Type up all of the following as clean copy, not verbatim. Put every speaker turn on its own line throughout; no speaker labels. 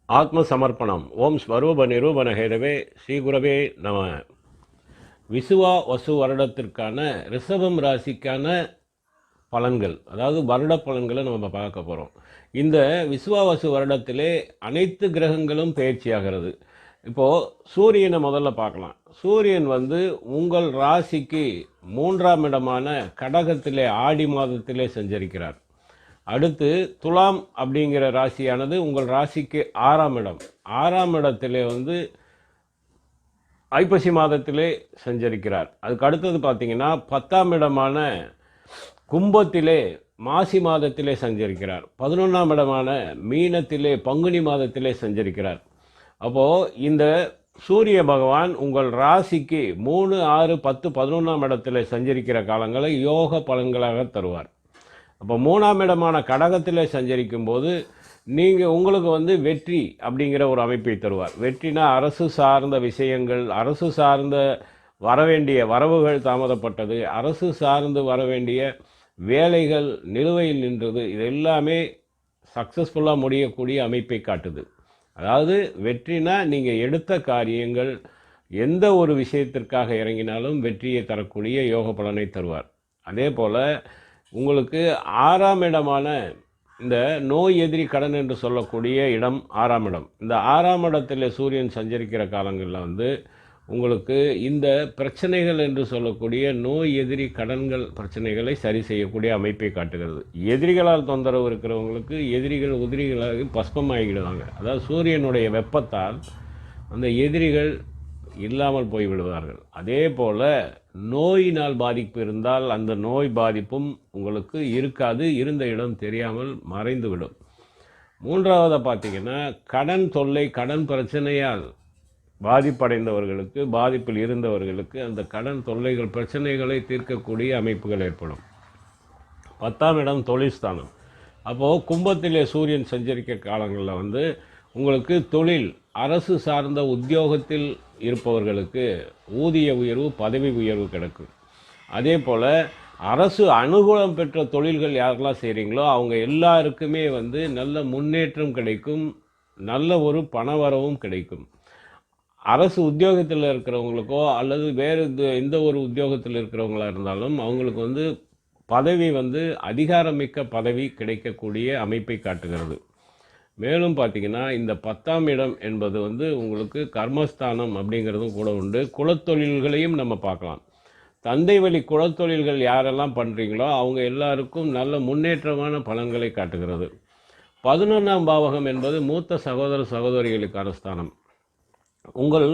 ஆத்ம சமர்ப்பணம். ஓம் ஸ்வரூப நிரூபண ஹேதவே ஸ்ரீகுரவே நம. விசுவா வசு வருடத்திற்கான ரிஷபம் ராசிக்கான பலன்கள், அதாவது வருட பலன்களை நம்ம பார்க்க போகிறோம். இந்த விசுவாவசு வருடத்திலே அனைத்து கிரகங்களும் பயிற்சியாகிறது. இப்போது சூரியனை முதல்ல பார்க்கலாம். சூரியன் உங்கள் ராசிக்கு 3ஆம் இடமான கடகத்திலே ஆடி மாதத்திலே சஞ்சரிக்கிறார். அடுத்து துலாம் அப்படிங்கிற ராசியானது உங்கள் ராசிக்கு 6ஆம் இடம். 6ஆம் இடத்திலே ஐப்பசி மாதத்திலே சஞ்சரிக்கிறார். அதுக்கு அடுத்தது பார்த்தீங்கன்னா 10ஆம் இடமான கும்பத்திலே மாசி மாதத்திலே சஞ்சரிக்கிறார். 11ஆம் இடமான மீனத்திலே பங்குனி மாதத்திலே சஞ்சரிக்கிறார். அப்போது இந்த சூரிய பகவான் உங்கள் ராசிக்கு 3, 6, 10, 11ஆம் இடத்திலே சஞ்சரிக்கிற காலங்களை யோக பலன்களாக தருவார். அப்போ 3ஆம் இடமான கடகத்திலே சஞ்சரிக்கும் போது உங்களுக்கு வெற்றி அப்படிங்கிற ஒரு அமைப்பை தருவார். வெற்றினா அரசு சார்ந்த விஷயங்கள், அரசு சார்ந்த வரவேண்டிய வரவுகள் தாமதப்பட்டது, அரசு சார்ந்து வரவேண்டிய வேலைகள் நிலுவையில் நின்றது, இது எல்லாமே சக்ஸஸ்ஃபுல்லாக முடியக்கூடிய அமைப்பை காட்டுது. அதாவது வெற்றினா நீங்கள் எடுத்த காரியங்கள் எந்த ஒரு விஷயத்திற்காக இறங்கினாலும் வெற்றியை தரக்கூடிய யோக பலனை தருவார். அதே போல் உங்களுக்கு 6ஆம் இடமான இந்த நோய் எதிரி கடன் என்று சொல்லக்கூடிய இடம் 6ஆம் இடம். இந்த 6ஆம் இடத்தில் சூரியன் சஞ்சரிக்கிற காலங்களில் உங்களுக்கு இந்த பிரச்சனைகள் என்று சொல்லக்கூடிய நோய் எதிரி கடன்கள் பிரச்சனைகளை சரி செய்யக்கூடிய அமைப்பை காட்டுகிறது. எதிரிகளால் தொந்தரவு இருக்கிறவங்களுக்கு எதிரிகள் உதிரிகளாக பஸ்பமாகிடுவாங்க. அதாவது சூரியனுடைய வெப்பத்தால் அந்த எதிரிகள் இல்லாமல் போய்விடுவார்கள். அதே போல் நோயினால் பாதிப்பு இருந்தால் அந்த நோய் பாதிப்பும் உங்களுக்கு இருக்காது, இருந்த இடம் தெரியாமல் மறைந்துவிடும். 3ஆவதாக பார்த்தீங்கன்னா கடன் தொல்லை, கடன் பிரச்சனையால் பாதிப்படைந்தவர்களுக்கு, பாதிப்பில் இருந்தவர்களுக்கு அந்த கடன் தொல்லைகள் பிரச்சனைகளை தீர்க்கக்கூடிய அமைப்புகள் ஏற்படும். 10ஆம் இடம் தொழில் ஸ்தானம். அப்போது கும்பத்திலே சூரியன் சஞ்சரிக்க காலங்களில் உங்களுக்கு தொழில், அரசு சார்ந்த உத்தியோகத்தில் இருப்பவர்களுக்கு ஊதிய உயர்வு, பதவி உயர்வு கிடைக்கும். அதே போல் அரசு அனுகூலம் பெற்ற தொழில்கள் யாரெல்லாம் செய்கிறீங்களோ அவங்க எல்லாருக்குமே நல்ல முன்னேற்றம் கிடைக்கும், நல்ல ஒரு பணவரவும் கிடைக்கும். அரசு உத்தியோகத்தில் இருக்கிறவங்களுக்கோ அல்லது வேறு எந்த ஒரு உத்தியோகத்தில் இருக்கிறவங்களா இருந்தாலும் அவங்களுக்கு பதவி அதிகாரமிக்க பதவி கிடைக்கக்கூடிய அமைப்பை காட்டுகிறது. மேலும் பார்த்திங்கன்னா இந்த 10ஆம் இடம் என்பது உங்களுக்கு கர்மஸ்தானம் அப்படிங்கிறதும் கூட உண்டு. குலத்தொழில்களையும் நம்ம பார்க்கலாம். தந்தை வழி குலத்தொழில்கள் யாரெல்லாம் பண்ணுறீங்களோ அவங்க எல்லாருக்கும் நல்ல முன்னேற்றமான பலன்களை காட்டுகிறது. 11ஆம் பாவகம் என்பது மூத்த சகோதர சகோதரிகளுக்கான ஸ்தானம். உங்கள்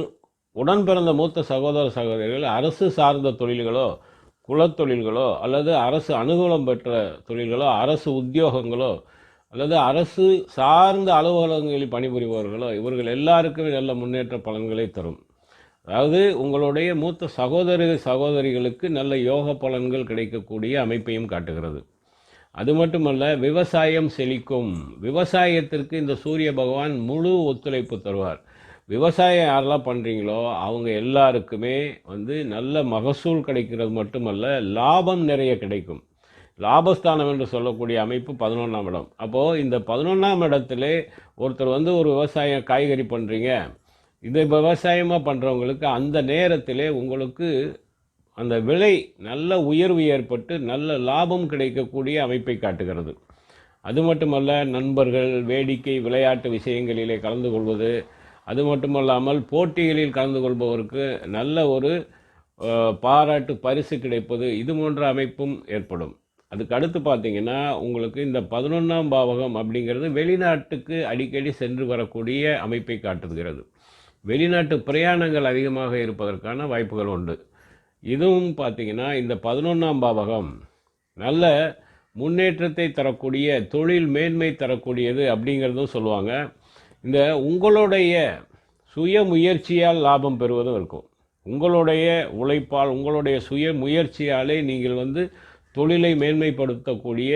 உடன் பிறந்த மூத்த சகோதர சகோதரிகள் அரசு சார்ந்த தொழில்களோ, குலத்தொழில்களோ அல்லது அரசு அனுகூலம் பெற்ற தொழில்களோ, அரசு உத்தியோகங்களோ அல்லது அரசு சார்ந்த அலுவலகங்களில் பணிபுரிபவர்களோ இவர்கள் எல்லாருக்குமே நல்ல முன்னேற்ற பலன்களை தரும். அதாவது உங்களுடைய மூத்த சகோதரிகளுக்கு நல்ல யோக பலன்கள் கிடைக்கக்கூடிய அமைப்பையும் காட்டுகிறது. அது மட்டுமல்ல, விவசாயம் செழிக்கும். விவசாயத்திற்கு இந்த சூரிய பகவான் முழு ஒத்துழைப்பு தருவார். விவசாயம் யாரெல்லாம் பண்ணுறீங்களோ அவங்க எல்லாருக்குமே நல்ல மகசூல் கிடைக்கிறது மட்டுமல்ல, லாபம் நிறைய கிடைக்கும். லாபஸ்தானம் என்று சொல்லக்கூடிய அமைப்பு 11ஆம் இடம். அப்போது இந்த 11ஆம் இடத்துல ஒருத்தர் ஒரு விவசாயம் காய்கறி பண்ணுறீங்க, இதை விவசாயமாக பண்ணுறவங்களுக்கு அந்த நேரத்திலே உங்களுக்கு அந்த விலை நல்ல உயர்வு ஏற்பட்டு நல்ல லாபம் கிடைக்கக்கூடிய அமைப்பை காட்டுகிறது. அது மட்டுமல்ல, நண்பர்கள் வேடிக்கை விளையாட்டு விஷயங்களிலே கலந்து கொள்வது, அது மட்டுமல்லாமல் போட்டிகளில் கலந்து கொள்பவருக்கு நல்ல ஒரு பாராட்டு பரிசு கிடைப்பது, இது போன்ற அமைப்பும் ஏற்படும். அதுக்கு அடுத்து பார்த்தீங்கன்னா உங்களுக்கு இந்த 11ஆம் பாவகம் அப்படிங்கிறது வெளிநாட்டுக்கு அடிக்கடி சென்று வரக்கூடிய அமைப்பை காட்டுகிறது. வெளிநாட்டு பிரயாணங்கள் அதிகமாக இருப்பதற்கான வாய்ப்புகள் உண்டு. இதுவும் பார்த்தீங்கன்னா இந்த 11ஆம் பாவகம் நல்ல முன்னேற்றத்தை தரக்கூடிய, தொழில் மேன்மை தரக்கூடியது அப்படிங்கிறதும் சொல்லுவாங்க. இந்த உங்களுடைய சுய முயற்சியால் லாபம் பெறுவதும் இருக்கும். உங்களுடைய உழைப்பால், உங்களுடைய சுய முயற்சியாலே நீங்கள் தொழிலை மேன்மைப்படுத்தக்கூடிய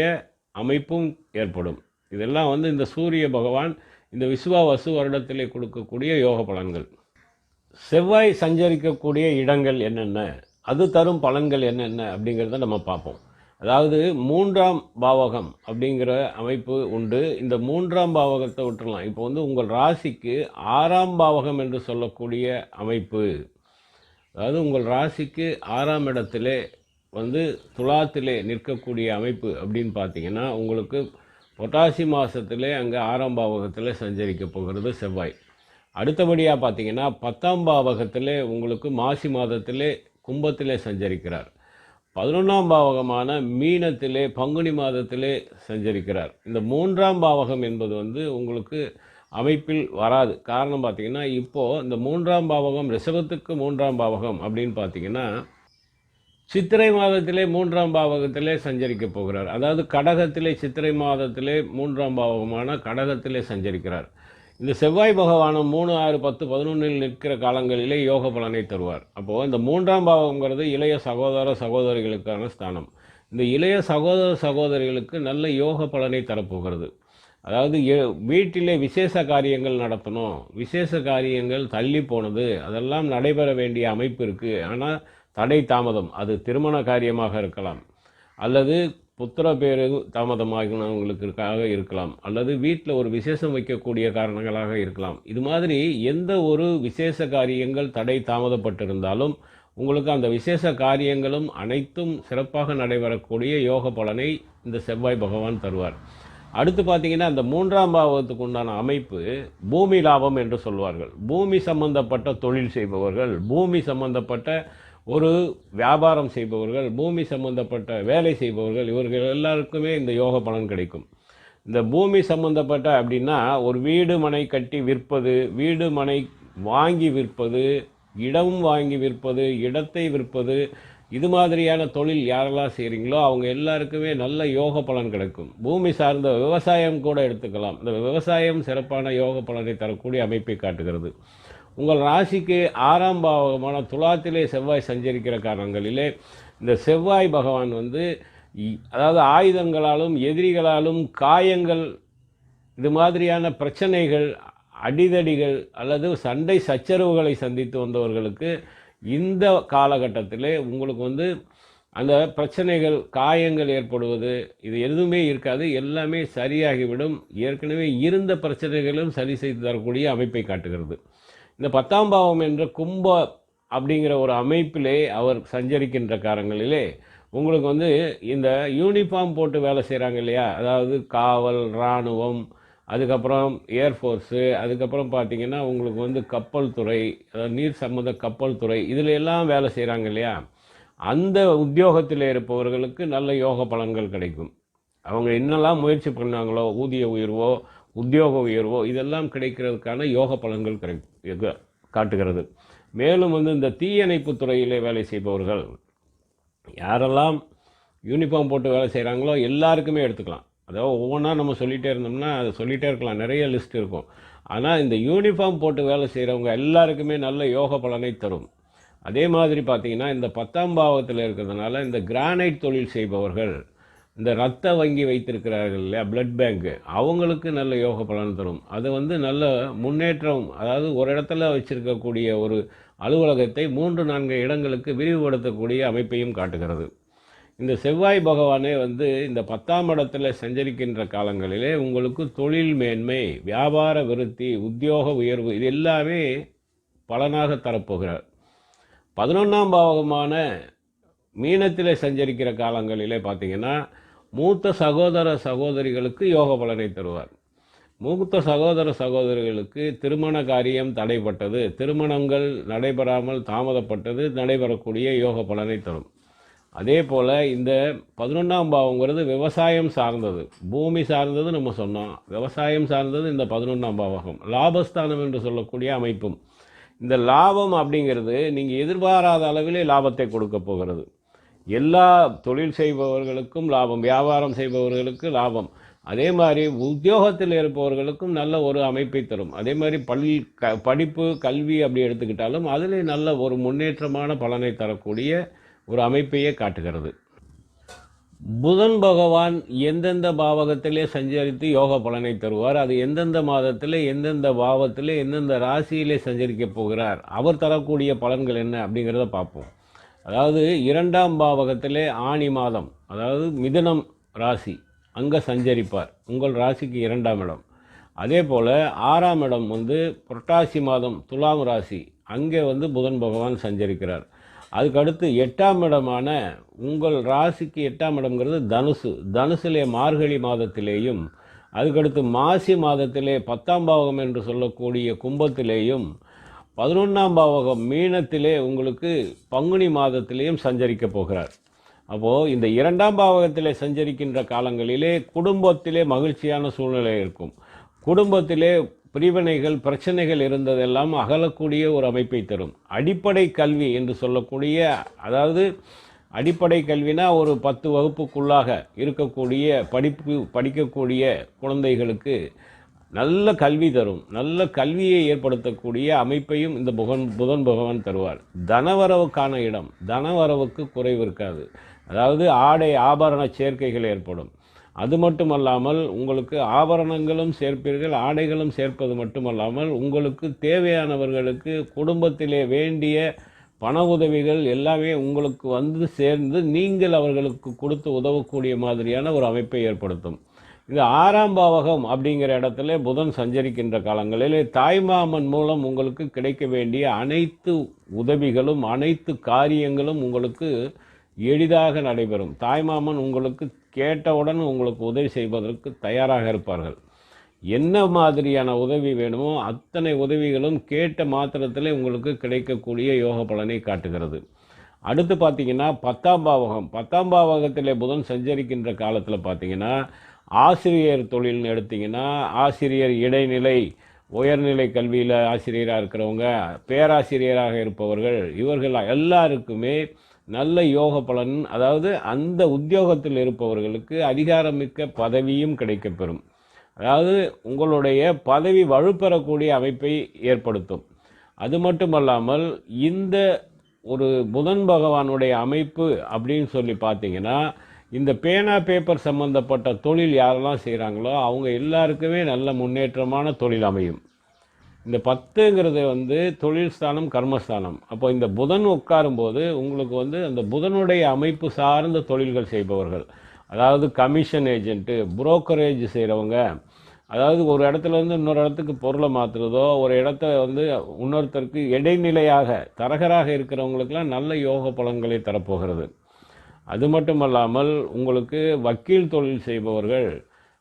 அமைப்பும் ஏற்படும். இதெல்லாம் இந்த சூரிய பகவான் இந்த விசுவாவசு வருடத்திலே கொடுக்கக்கூடிய யோக பலன்கள். செவ்வாய் சஞ்சரிக்கக்கூடிய இடங்கள் என்னென்ன, அது தரும் பலன்கள் என்னென்ன அப்படிங்கிறத நம்ம பார்ப்போம். அதாவது 3ஆம் பாவகம் அப்படிங்கிற அமைப்பு உண்டு. இந்த 3ஆம் பாவகத்தை விட்டுறலாம். இப்போ வந்து உங்கள் ராசிக்கு 6ஆம் பாவகம் என்று சொல்லக்கூடிய அமைப்பு, அதாவது உங்கள் ராசிக்கு 6ஆம் இடத்திலே வந்து துலாத்திலே நிற்கக்கூடிய அமைப்பு அப்படின்னு பார்த்தீங்கன்னா, உங்களுக்கு புரட்டாசி மாதத்திலே அங்கே 6ஆம் பாவகத்தில் சஞ்சரிக்க போகிறது செவ்வாய். அடுத்தபடியாக பார்த்தீங்கன்னா 10ஆம் பாவகத்திலே உங்களுக்கு மாசி மாதத்திலே கும்பத்திலே சஞ்சரிக்கிறார். 11ஆம் பாவகமான மீனத்திலே பங்குனி மாதத்திலே சஞ்சரிக்கிறார். இந்த 3ஆம் பாவகம் என்பது வந்து உங்களுக்கு அமைப்பில் வராது. காரணம் பார்த்தீங்கன்னா, இப்போது இந்த 3ஆம் பாவகம் ரிஷபத்துக்கு 3ஆம் பாவகம் அப்படின்னு பார்த்தீங்கன்னா, சித்திரை மாதத்திலே 3ஆம் பாவகத்திலே சஞ்சரிக்க போகிறார். அதாவது கடகத்திலே சித்திரை மாதத்திலே 3ஆம் பாவகமான கடகத்திலே சஞ்சரிக்கிறார். இந்த செவ்வாய் பகவானும் 3, 6, 10, 11 நிற்கிற காலங்களிலே யோக பலனை தருவார். அப்போது இந்த 3ஆம் பாவங்கிறது இளைய சகோதர சகோதரிகளுக்கான ஸ்தானம். இந்த இளைய சகோதர சகோதரிகளுக்கு நல்ல யோக பலனை தரப்போகிறது. அதாவது வீட்டிலே விசேஷ காரியங்கள் நடத்தணும், விசேஷ காரியங்கள் தள்ளி போனது, அதெல்லாம் நடைபெற வேண்டிய அமைப்பு இருக்குது. ஆனால் தடை தாமதம், அது திருமண காரியமாக இருக்கலாம், அல்லது புத்திர பேரு தாமதமாகினவங்களுக்காக இருக்கலாம், அல்லது வீட்டில் ஒரு விசேஷம் வைக்கக்கூடிய காரணங்களாக இருக்கலாம். இது மாதிரி எந்த ஒரு விசேஷ காரியங்கள் தடை தாமதப்பட்டிருந்தாலும் உங்களுக்கு அந்த விசேஷ காரியங்களும் அனைத்தும் சிறப்பாக நடைபெறக்கூடிய யோக பலனை இந்த செவ்வாய் பகவான் தருவார். அடுத்து பார்த்தீங்கன்னா, அந்த 3ஆம் பாவத்துக்கு உண்டான அமைப்பு பூமி லாபம் என்று சொல்வார்கள். பூமி சம்பந்தப்பட்ட தொழில் செய்பவர்கள், பூமி சம்பந்தப்பட்ட ஒரு வியாபாரம் செய்பவர்கள், பூமி சம்பந்தப்பட்ட வேலை செய்பவர்கள், இவர்கள் எல்லாருக்குமே இந்த யோக பலன் கிடைக்கும். இந்த பூமி சம்பந்தப்பட்ட அப்படின்னா, ஒரு வீடு மனை கட்டி விற்பது, வீடு மனை வாங்கி விற்பது, இடம் வாங்கி விற்பது, இடத்தை விற்பது, இது மாதிரியான தொழில் யாரெல்லாம் செய்கிறீங்களோ அவங்க எல்லாருக்குமே நல்ல யோக பலன் கிடைக்கும். பூமி சார்ந்த விவசாயம் கூட எடுத்துக்கலாம். இந்த விவசாயம் சிறப்பான யோக பலனை தரக்கூடிய அமைப்பை காட்டுகிறது. உங்கள் ராசிக்கு 6ஆம் பாவகமான துலாத்திலே செவ்வாய் சஞ்சரிக்கிற காரணங்களிலே இந்த செவ்வாய் பகவான் வந்து அதாவது ஆயுதங்களாலும் எதிரிகளாலும் காயங்கள், இது மாதிரியான பிரச்சனைகள், அடிதடிகள் அல்லது சண்டை சச்சரவுகளை சந்தித்து வந்தவர்களுக்கு இந்த காலகட்டத்திலே உங்களுக்கு வந்து அந்த பிரச்சனைகள், காயங்கள் ஏற்படுவது இது எதுவுமே இருக்காது, எல்லாமே சரியாகிவிடும். ஏற்கனவே இருந்த பிரச்சனைகளும் சரி செய்து தரக்கூடிய அமைப்பை காட்டுகிறது. இந்த 10ஆம் பாவம் என்ற கும்ப அப்படிங்கிற ஒரு அமைப்பிலே அவர் சஞ்சரிக்கின்ற காலங்களிலே உங்களுக்கு வந்து இந்த யூனிஃபார்ம் போட்டு வேலை செய்கிறாங்க இல்லையா, அதாவது காவல், இராணுவம், அதுக்கப்புறம் ஏர்ஃபோர்ஸு, அதுக்கப்புறம் பார்த்திங்கன்னா உங்களுக்கு வந்து கப்பல் துறை, அதாவது நீர் சம்மந்த கப்பல் துறை, இதில் எல்லாம் வேலை செய்கிறாங்க இல்லையா, அந்த உத்தியோகத்தில் இருப்பவர்களுக்கு நல்ல யோக பலன்கள் கிடைக்கும். அவங்க என்னெல்லாம் முயற்சி பண்ணாங்களோ, ஊதிய உயர்வோ உத்தியோக உயர்வோ இதெல்லாம் கிடைக்கிறதுக்கான யோக பலன்கள் காட்டுகிறது. மேலும் வந்து இந்த தீயணைப்பு துறையிலே வேலை செய்பவர்கள், யாரெல்லாம் யூனிஃபார்ம் போட்டு வேலை செய்கிறாங்களோ எல்லாருக்குமே எடுத்துக்கலாம். அதாவது ஒவ்வொன்றா நம்ம சொல்லிகிட்டே இருந்தோம்னா அதை சொல்லிகிட்டே இருக்கலாம், நிறைய லிஸ்ட் இருக்கும். ஆனால் இந்த யூனிஃபார்ம் போட்டு வேலை செய்கிறவங்க எல்லாருக்குமே நல்ல யோக பலனை தரும். அதே மாதிரி பார்த்திங்கன்னா, இந்த 10ஆம் பாவத்தில் இருக்கிறதுனால இந்த கிரானைட் தொழில் செய்பவர்கள், இந்த ரத்த வங்கி வைத்திருக்கிறார்கள் இல்லையா, பிளட் பேங்க்கு, அவங்களுக்கு நல்ல யோக பலன் தரும். அது வந்து நல்ல முன்னேற்றம், அதாவது ஒரு இடத்துல வச்சுருக்கக்கூடிய ஒரு அலுவலகத்தை 3-4 இடங்களுக்கு விரிவுபடுத்தக்கூடிய அமைப்பையும் காட்டுகிறது. இந்த செவ்வாய் பகவானே வந்து இந்த 10ஆம் இடத்துல சஞ்சரிக்கின்ற காலங்களிலே உங்களுக்கு தொழில் மேன்மை, வியாபார விருத்தி, உத்தியோக உயர்வு இது எல்லாமே பலனாக தரப்போகிறார். 11ஆம் பாவகமான மீனத்திலே சஞ்சரிக்கிற காலங்களிலே பார்த்திங்கன்னா, மூத்த சகோதர சகோதரிகளுக்கு யோக பலனை தருவார். மூத்த சகோதர சகோதரிகளுக்கு திருமண காரியம் தடைப்பட்டது, திருமணங்கள் நடைபெறாமல் தாமதப்பட்டது, நடைபெறக்கூடிய யோக பலனை தரும். அதே போல் இந்த 11ஆம் பாவங்கிறது விவசாயம் சார்ந்தது, பூமி சார்ந்தது நம்ம சொன்னோம். விவசாயம் சார்ந்தது இந்த 11ஆம் பாவகம், லாபஸ்தானம் என்று சொல்லக்கூடிய அமைப்பும். இந்த லாபம் அப்படிங்கிறது நீங்கள் எதிர்பாராத அளவிலே லாபத்தை கொடுக்க போகிறது. எல்லா தொழில் செய்பவர்களுக்கும் லாபம், வியாபாரம் செய்பவர்களுக்கு லாபம், அதே மாதிரி உத்தியோகத்தில் இருப்பவர்களுக்கும் நல்ல ஒரு அமைப்பை தரும். அதே மாதிரி படிப்பு, கல்வி அப்படி எடுத்துக்கிட்டாலும் அதில் நல்ல ஒரு முன்னேற்றமான பலனை தரக்கூடிய ஒரு அமைப்பையே காட்டுகிறது. புதன் பகவான் எந்தெந்த பாவகத்திலே சஞ்சரித்து யோக பலனை தருவார், அது எந்தெந்த மாதத்தில் எந்தெந்த பாவத்தில் எந்தெந்த ராசியிலே சஞ்சரிக்க போகிறார், அவர் தரக்கூடிய பலன்கள் என்ன அப்படிங்கிறத பார்ப்போம். அதாவது 2ஆம் பாவகத்திலே ஆணி மாதம், அதாவது மிதுனம் ராசி அங்கே சஞ்சரிப்பார், உங்கள் ராசிக்கு 2ஆம் இடம். அதே போல் 6ஆம் இடம் வந்து புரட்டாசி மாதம் துலாம் ராசி, அங்கே வந்து புதன் பகவான் சஞ்சரிக்கிறார். அதுக்கடுத்து 8ஆம் இடமான உங்கள் ராசிக்கு 8ஆம் இடம்ங்கிறது தனுசு, தனுசிலே மார்கழி மாதத்திலேயும், அதுக்கடுத்து மாசி மாதத்திலே 10ஆம் பாவகம் என்று சொல்லக்கூடிய கும்பத்திலேயும், 11ஆம் பாவகம் மீனத்திலே உங்களுக்கு பங்குனி மாதத்திலேயும் சஞ்சரிக்கப் போகிறார். அப்போது இந்த 2ஆம் பாவகத்திலே சஞ்சரிக்கின்ற காலங்களிலே குடும்பத்திலே மகிழ்ச்சியான சூழ்நிலை இருக்கும். குடும்பத்திலே பிரிவினைகள் பிரச்சனைகள் இருந்ததெல்லாம் அகலக்கூடிய ஒரு அமைப்பை தரும். அடிப்படை கல்வி என்று சொல்லக்கூடிய, அதாவது அடிப்படை கல்வினா ஒரு 10 வகுப்புக்குள்ளாக இருக்கக்கூடிய படிக்கக்கூடிய குழந்தைகளுக்கு நல்ல கல்வி தரும். நல்ல கல்வியை ஏற்படுத்தக்கூடிய அமைப்பையும் இந்த புதன் பகவான் தருவார். தனவரவுக்கான இடம், தனவரவுக்கு குறைவு இருக்காது. அதாவது ஆடை ஆபரண சேர்க்கைகள் ஏற்படும். அது மட்டுமல்லாமல் உங்களுக்கு ஆபரணங்களும் சேர்ப்பீர்கள், ஆடைகளும் சேர்ப்பது மட்டுமல்லாமல் உங்களுக்கு தேவையானவர்களுக்கு குடும்பத்திலே வேண்டிய பண உதவிகள் எல்லாமே உங்களுக்கு வந்து சேர்ந்து நீங்கள் அவர்களுக்கு கொடுத்து உதவக்கூடிய மாதிரியான ஒரு அமைப்பை ஏற்படுத்தும். இது 6ஆம் பாவகம் அப்படிங்கிற இடத்துல புதன் சஞ்சரிக்கின்ற காலங்களில் தாய்மாமன் மூலம் உங்களுக்கு கிடைக்க வேண்டிய அனைத்து உதவிகளும் அனைத்து காரியங்களும் உங்களுக்கு எளிதாக நடைபெறும். தாய்மாமன் உங்களுக்கு கேட்டவுடன் உங்களுக்கு உதவி செய்வதற்கு தயாராக இருப்பார்கள். என்ன மாதிரியான உதவி வேணுமோ அத்தனை உதவிகளும் கேட்ட மாத்திரத்தில் உங்களுக்கு கிடைக்கக்கூடிய யோக பலனை காட்டுகிறது. அடுத்து பார்த்திங்கன்னா 10ஆம் பாவகம், 10ஆம் பாவகத்தில் புதன் சஞ்சரிக்கின்ற காலத்தில் பார்த்திங்கன்னா ஆசிரியர் தொழில்னு எடுத்திங்கன்னா, ஆசிரியர் இடைநிலை உயர்நிலை கல்வியில் ஆசிரியராக இருக்கிறவங்க, பேராசிரியராக இருப்பவர்கள், இவர்கள் எல்லாருக்குமே நல்ல யோக பலன், அதாவது அந்த உத்தியோகத்தில் இருப்பவர்களுக்கு அதிகாரமிக்க பதவியும் கிடைக்கப்பெறும். அதாவது உங்களுடைய பதவி வலுப்பெறக்கூடிய அமைப்பை ஏற்படுத்தும். அது மட்டுமல்லாமல் இந்த ஒரு புதன் பகவானுடைய அமைப்பு அப்படின்னு சொல்லி பார்த்தீங்கன்னா, இந்த பேனா பேப்பர் சம்பந்தப்பட்ட தொழில் யாரெல்லாம் செய்கிறாங்களோ அவங்க எல்லாருக்குமே நல்ல முன்னேற்றமான தொழில் அமையும். இந்த 10ங்கிறது வந்து தொழில் ஸ்தானம், கர்மஸ்தானம். அப்போ இந்த புதன் உட்காரும்போது உங்களுக்கு வந்து அந்த புதனுடைய அமைப்பு சார்ந்த தொழில்கள் செய்பவர்கள், அதாவது கமிஷன் ஏஜென்ட்டு, புரோக்கரேஜ் செய்கிறவங்க, அதாவது ஒரு இடத்துலேருந்து இன்னொரு இடத்துக்கு பொருளை மாற்றுறதோ, ஒரு இடத்த வந்து இன்னொருத்தருக்கு இடைநிலையாக தரகராக இருக்கிறவங்களுக்கெல்லாம் நல்ல யோக பலன்களை தரப்போகிறது. அது மட்டுமல்லாமல் உங்களுக்கு வக்கீல் தொழில் செய்பவர்கள்,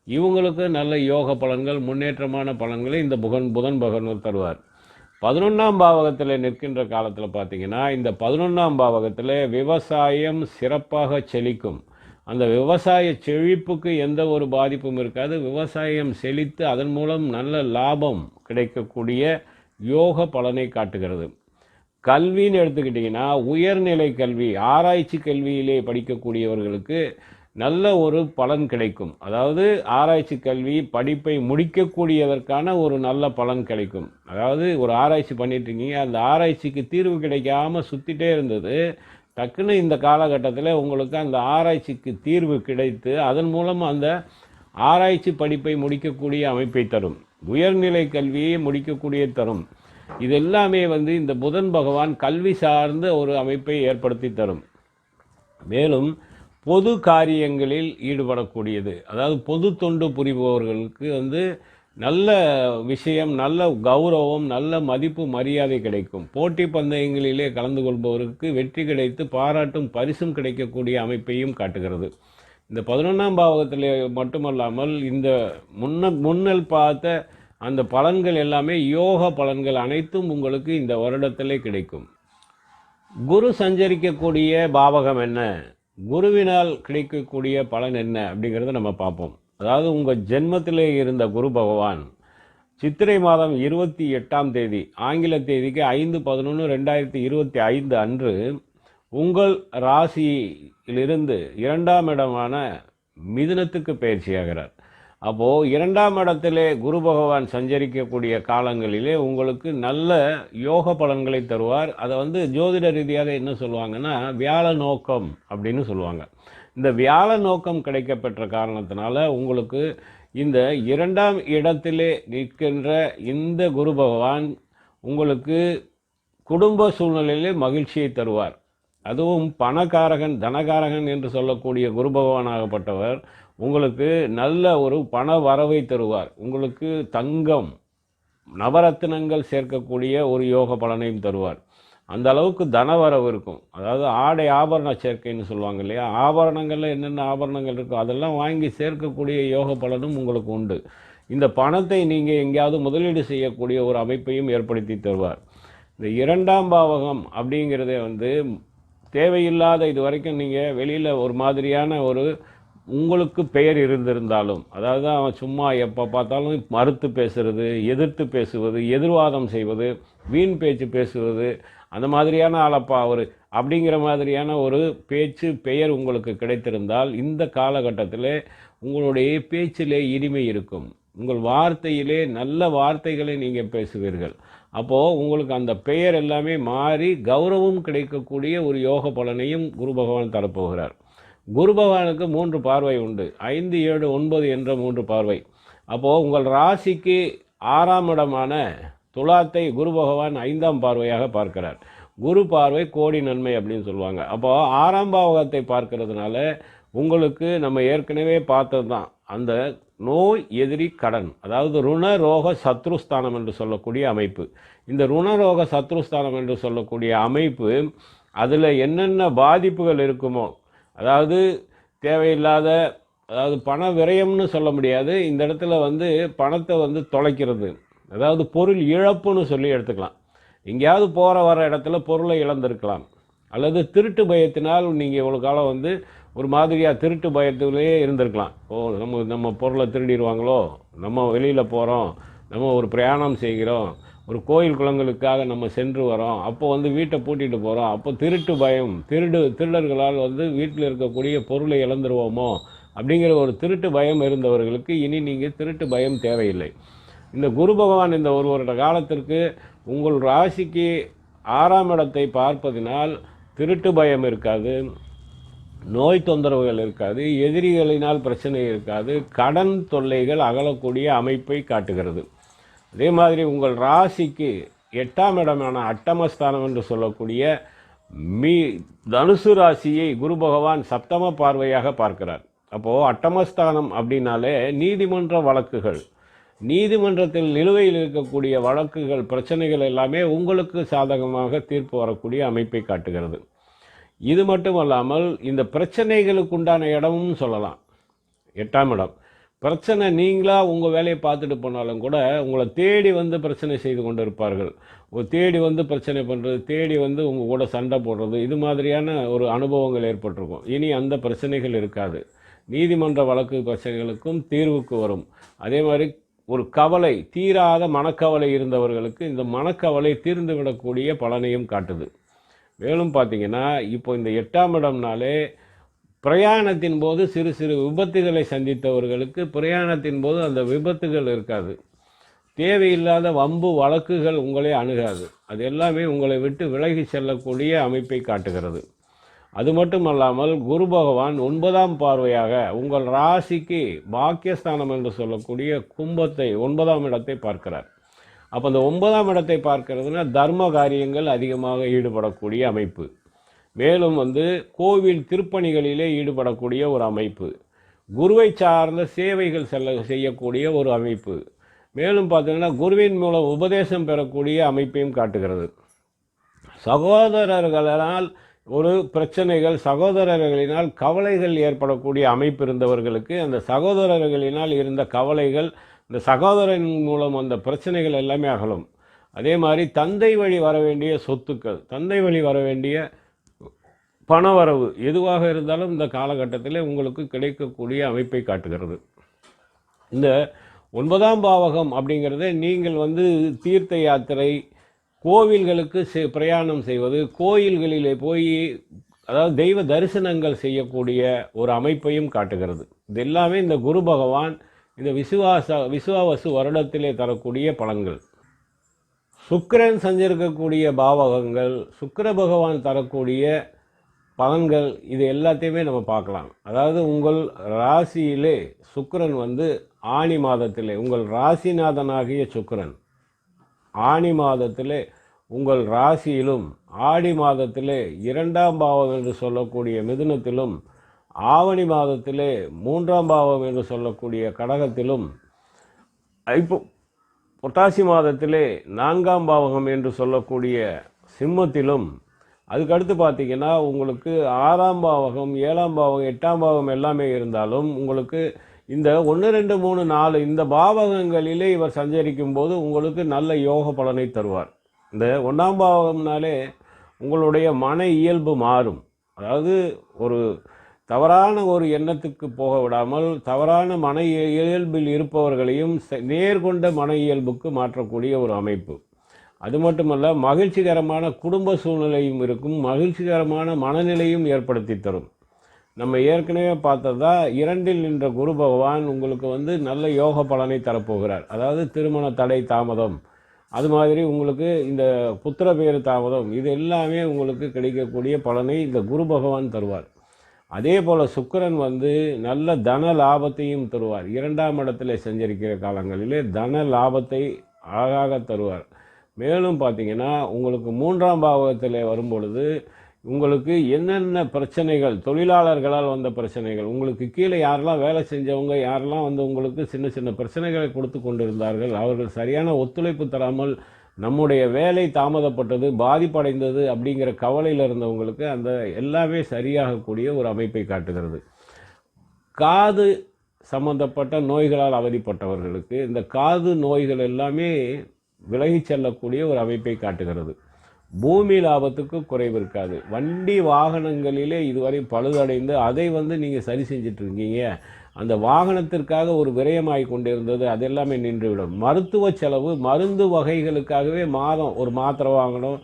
இவங்களுக்கு நல்ல யோக பலன்கள் முன்னேற்றமான பலன்களை இந்த புதன் பகவான் தருவார். 11ஆம் பாவகத்தில் நிற்கின்ற காலத்தில் பார்த்திங்கன்னா, இந்த 11ஆம் பாவகத்தில் விவசாயம் சிறப்பாக செழிக்கும். அந்த விவசாய செழிப்புக்கு எந்த ஒரு பாதிப்பும் இருக்காது. விவசாயம் செழித்து அதன் மூலம் நல்ல லாபம் கிடைக்கக்கூடிய யோக பலனை காட்டுகிறது. கல்வின்னு எடுத்துக்கிட்டிங்கன்னா, உயர்நிலை கல்வி ஆராய்ச்சி கல்வியிலே படிக்கக்கூடியவர்களுக்கு நல்ல ஒரு பலன் கிடைக்கும். அதாவது ஆராய்ச்சி கல்வி படிப்பை முடிக்கக்கூடியதற்கான ஒரு நல்ல பலன் கிடைக்கும். அதாவது ஒரு ஆராய்ச்சி பண்ணிட்டுருக்கீங்க, அந்த ஆராய்ச்சிக்கு தீர்வு கிடைக்காமல் சுற்றிட்டே இருந்தது, டக்குன்னு இந்த காலகட்டத்தில் உங்களுக்கு அந்த ஆராய்ச்சிக்கு தீர்வு கிடைத்து அதன் மூலம் அந்த ஆராய்ச்சி படிப்பை முடிக்கக்கூடிய அமைப்பை தரும். உயர்நிலை கல்வியை முடிக்கக்கூடிய தரும். இதெல்லாமே வந்து இந்த புதன் பகவான் கல்வி சார்ந்த ஒரு அமைப்பை ஏற்படுத்தி தரும். மேலும் பொது காரியங்களில் ஈடுபடக்கூடியது, அதாவது பொது தொண்டு புரிபவர்களுக்கு வந்து நல்ல விஷயம், நல்ல கௌரவம், நல்ல மதிப்பு மரியாதை கிடைக்கும். போட்டி பந்தயங்களிலே கலந்து கொள்பவருக்கு வெற்றி கிடைத்து பாராட்டும் பரிசும் கிடைக்கக்கூடிய அமைப்பையும் காட்டுகிறது. இந்த 11ஆம் பாவகத்தில் மட்டுமல்லாமல் இந்த முன்னல் பார்த்த அந்த பலன்கள் எல்லாமே யோக பலன்கள் அனைத்தும் உங்களுக்கு இந்த வருடத்திலே கிடைக்கும். குரு சஞ்சரிக்கக்கூடிய பாவகம் என்ன, குருவினால் கிடைக்கக்கூடிய பலன் என்ன அப்படிங்கிறத நம்ம பார்ப்போம். அதாவது உங்கள் ஜென்மத்திலே இருந்த குரு பகவான் சித்திரை மாதம் 28ஆம் தேதி, ஆங்கில தேதிக்கு 5/11/2025 அன்று உங்கள் ராசியிலிருந்து 2ஆம் இடமான மிதுனத்துக்கு பயிற்சியாகிறார். அப்போது 2ஆம் இடத்திலே குரு பகவான் சஞ்சரிக்கக்கூடிய காலங்களிலே உங்களுக்கு நல்ல யோக பலன்களை தருவார். அதை வந்து ஜோதிட ரீதியாக என்ன சொல்லுவாங்கன்னா வியாழ நோக்கம் அப்படின்னு சொல்லுவாங்க. இந்த வியாழ நோக்கம் கிடைக்கப்பெற்ற காரணத்தினால உங்களுக்கு இந்த 2ஆம் இடத்திலே நிற்கின்ற இந்த குரு பகவான் உங்களுக்கு குடும்ப சூழ்நிலையிலே மகிழ்ச்சியை தருவார். அதுவும் பணக்காரகன் தனகாரகன் என்று சொல்லக்கூடிய குரு பகவானாகப்பட்டவர் உங்களுக்கு நல்ல ஒரு பண வரவை தருவார். உங்களுக்கு தங்கம் நவரத்தினங்கள் சேர்க்கக்கூடிய ஒரு யோக பலனையும் தருவார். அந்த அளவுக்கு தனவரவு இருக்கும். அதாவது ஆடை ஆபரண சேர்க்கைன்னு சொல்லுவாங்க இல்லையா, ஆபரணங்களில் என்னென்ன ஆபரணங்கள் இருக்கோ அதெல்லாம் வாங்கி சேர்க்கக்கூடிய யோக பலனும் உங்களுக்கு உண்டு. இந்த பணத்தை நீங்கள் எங்கேயாவது முதலீடு செய்யக்கூடிய ஒரு அமைப்பையும் ஏற்படுத்தி தருவார். இந்த 2ஆம் பாவகம் அப்படிங்கிறதே தேவையில்லாத இது வரைக்கும் நீங்கள் வெளியில் ஒரு மாதிரியான ஒரு உங்களுக்கு பெயர் இருந்திருந்தாலும், அதாவது அவன் சும்மா எப்போ பார்த்தாலும் மறுத்து பேசுறது, எதிர்த்து பேசுவது, எதிர்வாதம் செய்வது, வீண் பேச்சு பேசுவது, அந்த மாதிரியான ஆளப்பா அவர் அப்படிங்கிற மாதிரியான ஒரு பேச்சு பெயர் உங்களுக்கு கிடைத்திருந்தால் இந்த காலகட்டத்தில் உங்களுடைய பேச்சிலே இனிமை இருக்கும். உங்கள் வார்த்தையிலே நல்ல வார்த்தைகளை நீங்கள் பேசுவீர்கள். அப்போது உங்களுக்கு அந்த பெயர் எல்லாமே மாறி கௌரவம் கிடைக்கக்கூடிய ஒரு யோக பலனையும் குரு பகவான் தரப்போகிறார். குரு பகவானுக்கு 3 பார்வை உண்டு. 5, 7, 9 என்ற 3 பார்வை. அப்போது உங்கள் ராசிக்கு 6ஆம் இடமான துலாத்தை குரு பகவான் 5ஆம் பார்வையாக பார்க்கிறார். குரு பார்வை கோடி நன்மை அப்படின்னு சொல்லுவாங்க. அப்போது 6ஆம் பாவகத்தை பார்க்கறதுனால உங்களுக்கு நம்ம ஏற்கனவே பார்த்தது தான் அந்த நோய் எதிரி கடன், அதாவது ருணரோக சத்ருஸ்தானம் என்று சொல்லக்கூடிய அமைப்பு. இந்த ருணரோக சத்ருஸ்தானம் என்று சொல்லக்கூடிய அமைப்பு அதில் என்னென்ன பாதிப்புகள் இருக்குமோ, அதாவது தேவையில்லாத, அதாவது பண விரயம்னு சொல்ல முடியாது, இந்த இடத்துல பணத்தை தொலைக்கிறது, அதாவது பொருள் இழப்புன்னு சொல்லி எடுத்துக்கலாம். எங்கேயாவது போகிற வர இடத்துல பொருளை இழந்திருக்கலாம், அல்லது திருட்டு பயத்தினால் நீங்கள் இவ்வளோ காலம் ஒரு மாதிரியாக திருட்டு பயத்திலேயே இருந்திருக்கலாம். நம்ம பொருளை திருடிடுவாங்களோ, நம்ம வெளியில் போகிறோம், நம்ம ஒரு பிரயாணம் செய்கிறோம், ஒரு கோயில் குளங்களுக்காக நம்ம சென்று வரோம், அப்போ வீட்டை பூட்டிகிட்டு போகிறோம், அப்போ திருட்டு பயம், திருடர்களால் வீட்டில் இருக்கக்கூடிய பொருளை இழந்துருவோமோ அப்படிங்கிற ஒரு திருட்டு பயம் இருந்தவர்களுக்கு இனி நீங்கள் திருட்டு பயம் தேவையில்லை. இந்த குரு பகவான் இந்த ஒரு வருட காலத்திற்கு உங்கள் ராசிக்கு 6ஆம் இடத்தை பார்ப்பதினால் திருட்டு பயம் இருக்காது, நோய் தொந்தரவுகள் இருக்காது, எதிரிகளினால் பிரச்சனை இருக்காது, கடன் தொல்லைகள் அகலக்கூடிய அமைப்பை காட்டுகிறது. அதே மாதிரி உங்கள் ராசிக்கு 8ஆம் இடமான அட்டமஸ்தானம் என்று சொல்லக்கூடிய தனுசு ராசியை குரு பகவான் 7ாம் பார்வையாக பார்க்கிறார். அப்போது அட்டமஸ்தானம் அப்படின்னாலே நீதிமன்ற வழக்குகள், நீதிமன்றத்தில் நிலுவையில் இருக்கக்கூடிய வழக்குகள், பிரச்சனைகள் எல்லாமே உங்களுக்கு சாதகமாக தீர்ப்பு வரக்கூடிய அமைப்பை காட்டுகிறது. இது மட்டுமல்லாமல் இந்த பிரச்சனைகளுக்கு உண்டான இடமும் சொல்லலாம். 8ஆம் இடம் பிரச்சனை, நீங்களாக உங்கள் வேலையை பார்த்துட்டு போனாலும் கூட உங்களை தேடி பிரச்சனை செய்து கொண்டு இருப்பார்கள். தேடி பிரச்சனை பண்ணுறது, தேடி உங்கள் கூட சண்டை போடுறது, இது மாதிரியான ஒரு அனுபவங்கள் ஏற்பட்டிருக்கும். இனி அந்த பிரச்சனைகள் இருக்காது. நீதிமன்ற வழக்கு பிரச்சனைகளுக்கும் தீர்வுக்கு வரும். அதே மாதிரி ஒரு கவலை, தீராத மனக்கவலை இருந்தவர்களுக்கு இந்த மனக்கவலை தீர்ந்து விடக்கூடிய பலனையும் காட்டுது. மேலும் பார்த்தீங்கன்னா இப்போ இந்த 8ஆம் இடம்னாலே பிரயாணத்தின் போது சிறு சிறு விபத்துகளை சந்தித்தவர்களுக்கு பிரயாணத்தின் போது அந்த விபத்துகள் இருக்காது. தேவையில்லாத வம்பு வழக்குகள் உங்களை அணுகாது. அது எல்லாமே உங்களை விட்டு விலகி செல்லக்கூடிய அமைப்பை காட்டுகிறது. அது மட்டுமல்லாமல் குரு பகவான் 9ஆம் பார்வையாக உங்கள் ராசிக்கு பாக்கியஸ்தானம் என்று சொல்லக்கூடிய கும்பத்தை 9ஆம் இடத்தை பார்க்கிறார். அப்போ அந்த 9ஆம் இடத்தை பார்க்கிறதுனா தர்ம காரியங்கள் அதிகமாக ஈடுபடக்கூடிய அமைப்பு. மேலும் கோவில் திருப்பணிகளிலே ஈடுபடக்கூடிய ஒரு அமைப்பு, குருவை சார்ந்த சேவைகள் செய்யக்கூடிய ஒரு அமைப்பு. மேலும் பார்த்தீங்கன்னா குருவின் மூலம் உபதேசம் பெறக்கூடிய அமைப்பையும் காட்டுகிறது. சகோதரர்களால் ஒரு பிரச்சனைகள், சகோதரர்களினால் கவலைகள் ஏற்படக்கூடிய அமைப்பு இருந்தவர்களுக்கு அந்த சகோதரர்களினால் இருந்த கவலைகள், இந்த சகோதரன் மூலம் அந்த பிரச்சனைகள் எல்லாமே அகலும். அதே மாதிரி தந்தை வழி வர வேண்டிய சொத்துக்கள், தந்தை வழி வர வேண்டிய பணவரவு எதுவாக இருந்தாலும் இந்த காலகட்டத்தில் உங்களுக்கு கிடைக்கக்கூடிய அமைப்பை காட்டுகிறது. இந்த 9ஆம் பாவகம் அப்படிங்கிறத நீங்கள் தீர்த்த யாத்திரை, கோவில்களுக்கு பிரயாணம் செய்வது, கோயில்களிலே போய் அதாவது தெய்வ தரிசனங்கள் செய்யக்கூடிய ஒரு அமைப்பையும் காட்டுகிறது. இது எல்லாமே இந்த குரு பகவான் இந்த விசுவாவசு வருடத்திலே தரக்கூடிய பலன்கள். சுக்கிரன் சஞ்சரிக்கக்கூடிய பாவகங்கள், சுக்கிர பகவான் தரக்கூடிய பலன்கள், இது எல்லாத்தையுமே நம்ம பார்க்கலாம். அதாவது உங்கள் ராசியிலே சுக்கிரன் ஆனி மாதத்திலே, உங்கள் ராசிநாதனாகிய சுக்கிரன் ஆனி மாதத்திலே உங்கள் ராசியிலும், ஆடி மாதத்திலே 2ஆம் பாவம் என்று சொல்லக்கூடிய மிதுனத்திலும், ஆவணி மாதத்திலே 3ஆம் பாவம் என்று சொல்லக்கூடிய கடகத்திலும், இப்போ புரட்டாசி மாதத்திலே 4ஆம் பாவகம் என்று சொல்லக்கூடிய சிம்மத்திலும், அதுக்கடுத்து பார்த்திங்கன்னா உங்களுக்கு 6ஆம் பாவகம், 7ஆம் பாவகம், 8ஆம் பாவகம் எல்லாமே இருந்தாலும் உங்களுக்கு இந்த 1 2 3 4 இந்த பாவகங்களிலே இவர் சஞ்சரிக்கும் போது உங்களுக்கு நல்ல யோக பலனை தருவார். இந்த 1ஆம் பாவகம்னாலே உங்களுடைய மன இயல்பு மாறும். அதாவது ஒரு தவறான ஒரு எண்ணத்துக்கு போக விடாமல் தவறான மன இயல்பில் இருப்பவர்களையும் நேர்கொண்ட மன இயல்புக்கு மாற்றக்கூடிய ஒரு அமைப்பு. அது மட்டுமல்ல, மகிழ்ச்சிகரமான குடும்ப சூழ்நிலையும் இருக்கும், மகிழ்ச்சிகரமான மனநிலையும் ஏற்படுத்தி தரும். நம்ம ஏற்கனவே பார்த்ததா 2இல் நின்ற குரு பகவான் உங்களுக்கு நல்ல யோக பலனை தரப்போகிறார். அதாவது திருமண தடை தாமதம், அது மாதிரி உங்களுக்கு இந்த புத்திர பேரு தாமதம், இது எல்லாமே உங்களுக்கு கிடைக்கக்கூடிய பலனை இந்த குரு பகவான் தருவார். அதே போல் சுக்கிரன் நல்ல தன லாபத்தையும் தருவார். 2ஆம் இடத்துல சஞ்சரிக்கிற காலங்களிலே தன லாபத்தை அழகாக தருவார். மேலும் பார்த்திங்கன்னா உங்களுக்கு 3ஆம் பாவகத்தில் வரும்பொழுது உங்களுக்கு என்னென்ன பிரச்சனைகள், தொழிலாளர்களால் வந்த பிரச்சனைகள், உங்களுக்கு கீழே யாரெல்லாம் வேலை செஞ்சவங்க, யாரெல்லாம் உங்களுக்கு சின்ன சின்ன பிரச்சனைகளை கொடுத்து கொண்டிருந்தார்கள், அவர்கள் சரியான ஒத்துழைப்பு தராமல் நம்முடைய வேலை தாமதப்பட்டது, பாதிப்படைந்தது அப்படிங்கிற கவலையில் இருந்தவங்களுக்கு அந்த எல்லாமே சரியாகக்கூடிய ஒரு அமைப்பை காட்டுகிறது. காது சம்பந்தப்பட்ட நோய்களால் அவதிப்பட்டவர்களுக்கு இந்த காது நோய்கள் எல்லாமே விலகி செல்லக்கூடிய ஒரு அமைப்பை காட்டுகிறது. பூமி லாபத்துக்கு குறைவு இருக்காது. வண்டி வாகனங்களிலே இதுவரை பழுதடைந்து அதை நீங்கள் சரி செஞ்சிட்ருக்கீங்க, அந்த வாகனத்திற்காக ஒரு விரயமாகி கொண்டிருந்தது, அதெல்லாமே நின்றுவிடும். மருத்துவ செலவு, மருந்து வகைகளுக்காகவே மாதம் ஒரு மாத்திரை வாங்கணும்,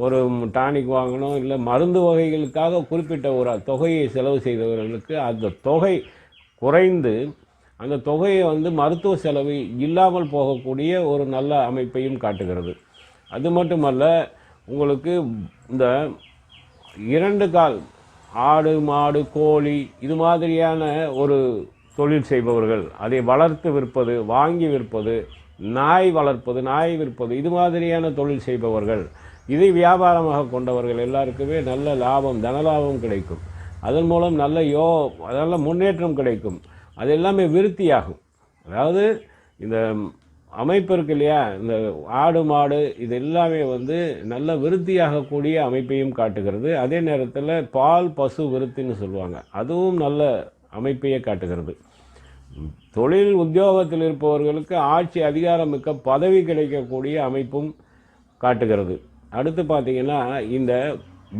ஒரு டானிக் வாங்கணும், இல்லை மருந்து வகைகளுக்காக குறிப்பிட்ட ஒரு தொகையை செலவு செய்தவர்களுக்கு அந்த தொகை குறைந்து அந்த தொகையை மருத்துவ செலவு இல்லாமல் போகக்கூடிய ஒரு நல்ல அமைப்பையும் காட்டுகிறது. அது மட்டுமல்ல, உங்களுக்கு இந்த 2 கால் ஆடு மாடு கோழி இது மாதிரியான ஒரு தொழில் செய்பவர்கள், அதை வளர்த்து விற்பது, வாங்கி விற்பது, நாய் வளர்ப்பது, நாய் விற்பது, இது மாதிரியான தொழில் செய்பவர்கள், இதை வியாபாரமாக கொண்டவர்கள் எல்லாருக்குமே நல்ல லாபம், தனலாபம் கிடைக்கும். அதன் மூலம் நல்ல முன்னேற்றம் கிடைக்கும். அது எல்லாமே விருத்தியாகும். அதாவது இந்த அமைப்பு இருக்கு இல்லையா, இந்த ஆடு மாடு இது எல்லாமே நல்ல விருத்தியாகக்கூடிய அமைப்பையும் காட்டுகிறது. அதே நேரத்தில் பால் பசு விருத்தின்னு சொல்லுவாங்க, அதுவும் நல்ல அமைப்பையே காட்டுகிறது. தொழில் உத்தியோகத்தில் இருப்பவர்களுக்கு ஆட்சி அதிகாரம் மிக்க பதவி கிடைக்கக்கூடிய அமைப்பும் காட்டுகிறது. அடுத்து பார்த்திங்கன்னா இந்த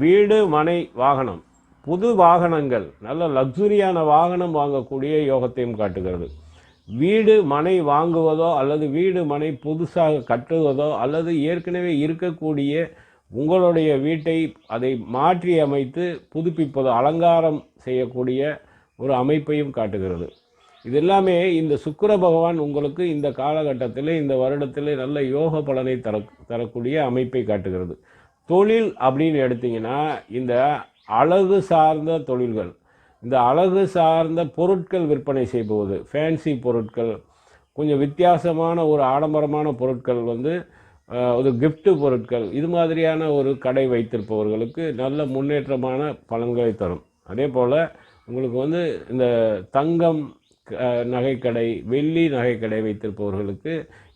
வீடு மனை வாகனம், புது வாகனங்கள், நல்ல லக்ஸுரியான வாகனம் வாங்கக்கூடிய யோகத்தையும் காட்டுகிறது. வீடு மனை வாங்குவதோ அல்லது வீடு மனை புதுசாக கட்டுவதோ அல்லது ஏற்கனவே இருக்கக்கூடிய உங்களுடைய வீட்டை அதை மாற்றி அமைத்து புதுப்பிப்பதோ, அலங்காரம் செய்யக்கூடிய ஒரு அமைப்பையும் காட்டுகிறது. இதெல்லாமே இந்த சுக்கிர பகவான் உங்களுக்கு இந்த காலகட்டத்தில், இந்த வருடத்தில் நல்ல யோக பலனை தரக்கூடிய அமைப்பை காட்டுகிறது. தொழில் அப்படின்னு எடுத்திங்கன்னா இந்த அழகு சார்ந்த தொழில்கள், இந்த அழகு சார்ந்த பொருட்கள் விற்பனை செய்வது, ஃபேன்சி பொருட்கள், கொஞ்சம் வித்தியாசமான ஒரு ஆடம்பரமான பொருட்கள் ஒரு கிஃப்ட்டு பொருட்கள், இது மாதிரியான ஒரு கடை வைத்திருப்பவர்களுக்கு நல்ல முன்னேற்றமான பலன்களை தரும். அதே போல் உங்களுக்கு இந்த தங்கம் நகைக்கடை, வெள்ளி நகைக்கடை வைத்திருப்பவர்களுக்கு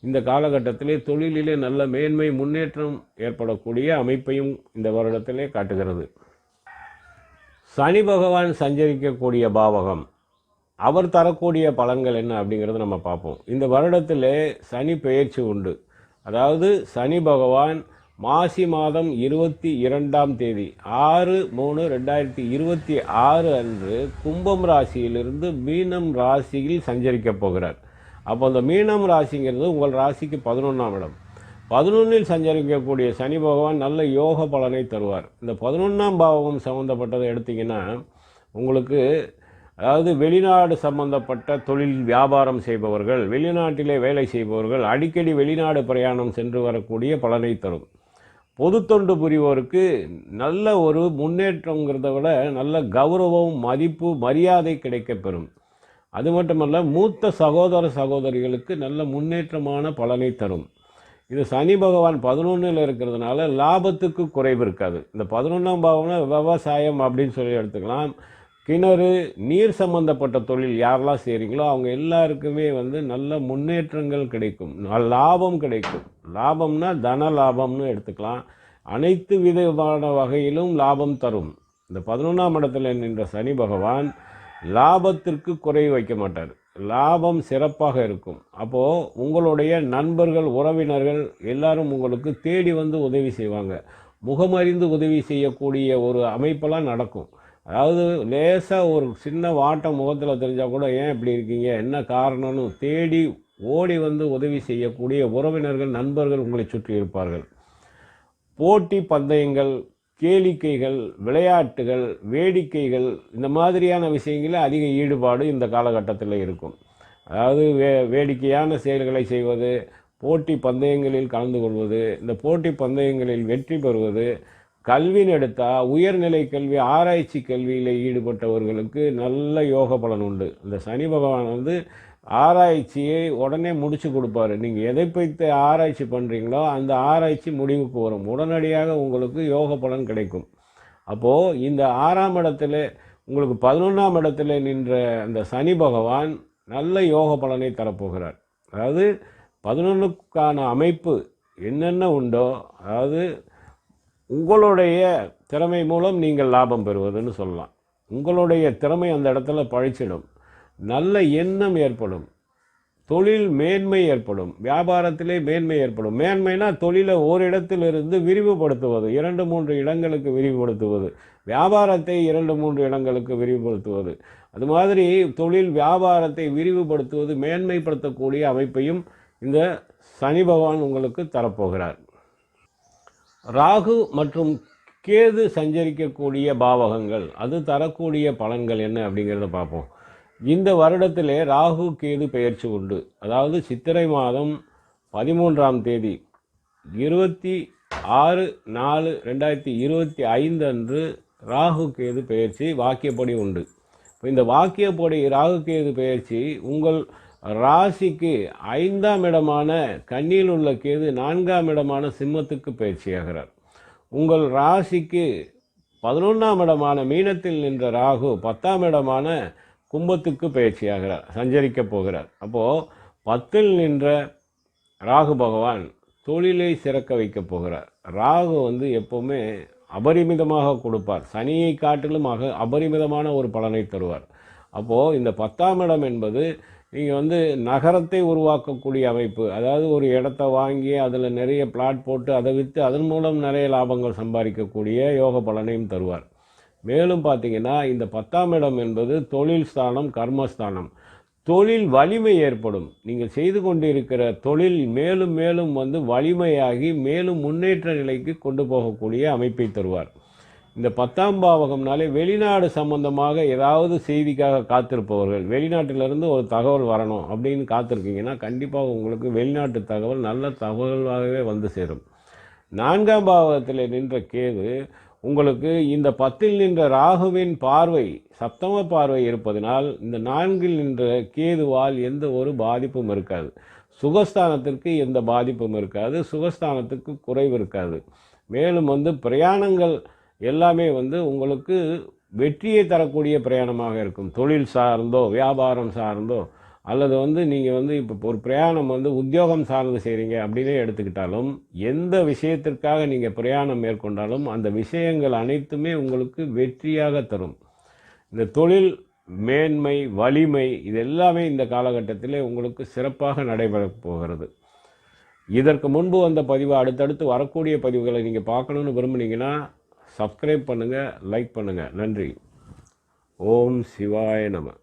இந்த காலகட்டத்திலே தொழிலிலே நல்ல மேன்மை முன்னேற்றம் ஏற்படக்கூடிய அமைப்பையும் இந்த வருடத்திலே காட்டுகிறது. சனி பகவான் சஞ்சரிக்கக்கூடிய பாவகம், அவர் தரக்கூடிய பலன்கள் என்ன அப்படிங்கிறத நம்ம பார்ப்போம். இந்த வருடத்தில் சனி பெயர்ச்சி உண்டு. அதாவது சனி பகவான் மாசி மாதம் 22ஆம் தேதி 6/3/2026 அன்று கும்பம் ராசியிலிருந்து மீனம் ராசியில் சஞ்சரிக்கப் போகிறார். அப்போ அந்த மீனம் ராசிங்கிறது உங்கள் ராசிக்கு 11ஆம் இடம். 11இல் சஞ்சரிக்கக்கூடிய சனி பகவான் நல்ல யோக பலனை தருவார். இந்த 11ஆம் பாவகம் சம்மந்தப்பட்டதை எடுத்திங்கன்னா உங்களுக்கு, அதாவது வெளிநாடு சம்பந்தப்பட்ட தொழில் வியாபாரம் செய்பவர்கள், வெளிநாட்டிலே வேலை செய்பவர்கள், அடிக்கடி வெளிநாடு பிரயாணம் சென்று வரக்கூடிய பலனை தரும். பொது தொண்டு புரிவோருக்கு நல்ல ஒரு முன்னேற்றங்கிறத விட நல்ல கௌரவம், மதிப்பு, மரியாதை கிடைக்கப்பெறும். அது மட்டுமல்ல, மூத்த சகோதர சகோதரிகளுக்கு நல்ல முன்னேற்றமான பலனை தரும். இது சனி பகவான் 11ல் இருக்கிறதுனால லாபத்துக்கு குறைவு இருக்காது. இந்த 11ஆம் பாவம்னா விவசாயம் அப்படின்னு சொல்லி எடுத்துக்கலாம். கிணறு, நீர் சம்பந்தப்பட்ட தொழில் யாரெல்லாம் செய்கிறீங்களோ அவங்க எல்லாருக்குமே வந்து நல்ல முன்னேற்றங்கள் கிடைக்கும், லாபம் கிடைக்கும். லாபம்னா தன லாபம்னு எடுத்துக்கலாம். அனைத்து விதமான வகையிலும் லாபம் தரும். இந்த 11ஆம் இடத்துல நின்ற சனி பகவான் லாபத்திற்கு குறை வைக்க மாட்டார், லாபம் சிறப்பாக இருக்கும். அப்போது உங்களுடைய நண்பர்கள், உறவினர்கள் எல்லாரும் உங்களுக்கு தேடி வந்து உதவி செய்வாங்க. முகமறிந்து உதவி செய்யக்கூடிய ஒரு அமைப்பெல்லாம் நடக்கும். அதாவது லேசாக ஒரு சின்ன வாட்டம் முகத்தில் தெரிஞ்சால் கூட ஏன் இப்படி இருக்கீங்க, என்ன காரணம்னு தேடி ஓடி வந்து உதவி செய்யக்கூடிய உறவினர்கள், நண்பர்கள் உங்களை சுற்றி இருப்பார்கள். போட்டி பந்தயங்கள், கேளிக்கைகள், விளையாட்டுகள், வேடிக்கைகள், இந்த மாதிரியான விஷயங்களில் அதிக ஈடுபாடு இந்த காலகட்டத்தில் இருக்கும். அதாவது வேடிக்கையான செயல்களை செய்வது, போட்டி பந்தயங்களில் கலந்து கொள்வது, இந்த போட்டி பந்தயங்களில் வெற்றி பெறுவது, கல்வின்னு எடுத்தால் உயர்நிலை கல்வி, ஆராய்ச்சி கல்வியில் ஈடுபட்டவர்களுக்கு நல்ல யோக பலன் உண்டு. இந்த சனி பகவான் வந்து ஆராய்ச்சியை உடனே முடிச்சு கொடுப்பாரு. நீங்கள் எதை பற்றி ஆராய்ச்சி பண்ணுறீங்களோ அந்த ஆராய்ச்சி முடிவுக்கு வரும், உடனடியாக உங்களுக்கு யோக பலன் கிடைக்கும். அப்போது இந்த 6ஆம் இடத்துல உங்களுக்கு 11ஆம் இடத்துல நின்ற அந்த சனி பகவான் நல்ல யோக பலனை தரப்போகிறார். அதாவது 11க்கான அமைப்பு என்னென்ன உண்டோ, அதாவது உங்களுடைய திறமை மூலம் நீங்கள் லாபம் பெறுவதுன்னு சொல்லலாம். உங்களுடைய திறமை அந்த இடத்துல பழிச்சிடும், நல்ல எண்ணம் ஏற்படும், தொழில் மேன்மை ஏற்படும், வியாபாரத்திலே மேன்மை ஏற்படும். மேன்மைனா தொழிலை ஓரிடத்திலிருந்து விரிவுபடுத்துவது, 2-3 இடங்களுக்கு விரிவுபடுத்துவது, வியாபாரத்தை 2-3 இடங்களுக்கு விரிவுபடுத்துவது, அது மாதிரி தொழில் வியாபாரத்தை விரிவுபடுத்துவது, மேன்மைப்படுத்தக்கூடிய அமைப்பையும் இந்த சனி பகவான் உங்களுக்கு தரப்போகிறார். ராகு மற்றும் கேது சஞ்சரிக்கக்கூடிய பாவகங்கள், அது தரக்கூடிய பலன்கள் என்ன அப்படிங்கிறத பார்ப்போம். இந்த வருடத்திலே ராகு கேது பெயர்ச்சி உண்டு. அதாவது சித்திரை மாதம் 13ஆம் தேதி 26/4/2025 அன்று ராகு கேது பெயர்ச்சி வாக்கியப்படி உண்டு. இப்போ இந்த வாக்கியப்படி ராகு கேது பெயர்ச்சி உங்கள் ராசிக்கு 5ஆம் இடமான கன்னியில் உள்ள கேது 4ஆம் இடமான சிம்மத்துக்கு பயிற்சியாகிறார். உங்கள் ராசிக்கு 11ஆம் இடமான மீனத்தில் நின்ற ராகு 10ஆம் இடமான கும்பத்துக்கு பயிற்சியாகிறார், சஞ்சரிக்க போகிறார். அப்போது 10ல் நின்ற ராகு பகவான் தொழிலை சிறக்க வைக்க போகிறார். ராகு வந்து எப்போவுமே அபரிமிதமாக கொடுப்பார், சனியை காட்டிலும் அபரிமிதமான ஒரு பலனை தருவார். அப்போது இந்த 10ஆம் இடம் என்பது நீங்கள் வந்து நகரத்தை உருவாக்கக்கூடிய அமைப்பு. அதாவது ஒரு இடத்த வாங்கி அதில் நிறைய பிளாட் போட்டு அதை விற்று அதன் மூலம் நிறைய லாபங்கள் சம்பாதிக்கக்கூடிய யோக பலனையும் தருவார். மேலும் பார்த்திங்கன்னா இந்த 10ஆம் இடம் என்பது தொழில் ஸ்தானம், கர்மஸ்தானம். தொழில் வலிமை ஏற்படும். நீங்கள் செய்து கொண்டிருக்கிற தொழில் மேலும் மேலும் வந்து வலிமையாகி மேலும் முன்னேற்ற நிலைக்கு கொண்டு போகக்கூடிய அமைப்பை தருவார். இந்த 10ஆம் பாவகம்னாலே வெளிநாடு சம்பந்தமாக ஏதாவது செய்திக்காக காத்திருப்பவர்கள், வெளிநாட்டிலிருந்து ஒரு தகவல் வரணும் அப்படின்னு காத்திருக்கீங்கன்னா கண்டிப்பாக உங்களுக்கு வெளிநாட்டு தகவல் நல்ல தகவலாகவே வந்து சேரும். 4ஆம் பாவகத்தில் நின்ற கேது உங்களுக்கு இந்த 10ல் நின்ற ராகுவின் பார்வை, சப்தம பார்வை இருப்பதனால் இந்த 4ல் நின்ற கேதுவால் எந்த ஒரு பாதிப்பும் இருக்காது. சுகஸ்தானத்திற்கு எந்த பாதிப்பும் இருக்காது, சுகஸ்தானத்துக்கு குறைவு இருக்காது. மேலும் வந்து பிரயாணங்கள் எல்லாமே வந்து உங்களுக்கு வெற்றியை தரக்கூடிய பிரயாணமாக இருக்கும். தொழில் சார்ந்தோ வியாபாரம் சார்ந்தோ அல்லது வந்து நீங்கள் வந்து இப்போ ஒரு பிரயாணம் வந்து உத்தியோகம் சார்ந்து செய்கிறீங்க அப்படின்னே எடுத்துக்கிட்டாலும், எந்த விஷயத்திற்காக நீங்கள் பிரயாணம் மேற்கொண்டாலும் அந்த விஷயங்கள் அனைத்துமே உங்களுக்கு வெற்றியாக தரும். இந்த தொழில் மேன்மை, வலிமை, இது எல்லாமே இந்த காலகட்டத்தில் உங்களுக்கு சிறப்பாக நடைபெறப் போகிறது. இதற்கு முன்பு வந்த பதிவு, அடுத்தடுத்து வரக்கூடிய பதிவுகளை நீங்கள் பார்க்கணுன்னு விரும்புனீங்கன்னா சப்ஸ்கிரைப் பண்ணுங்கள், லைக் பண்ணுங்கள். நன்றி. ஓம் சிவாய நம.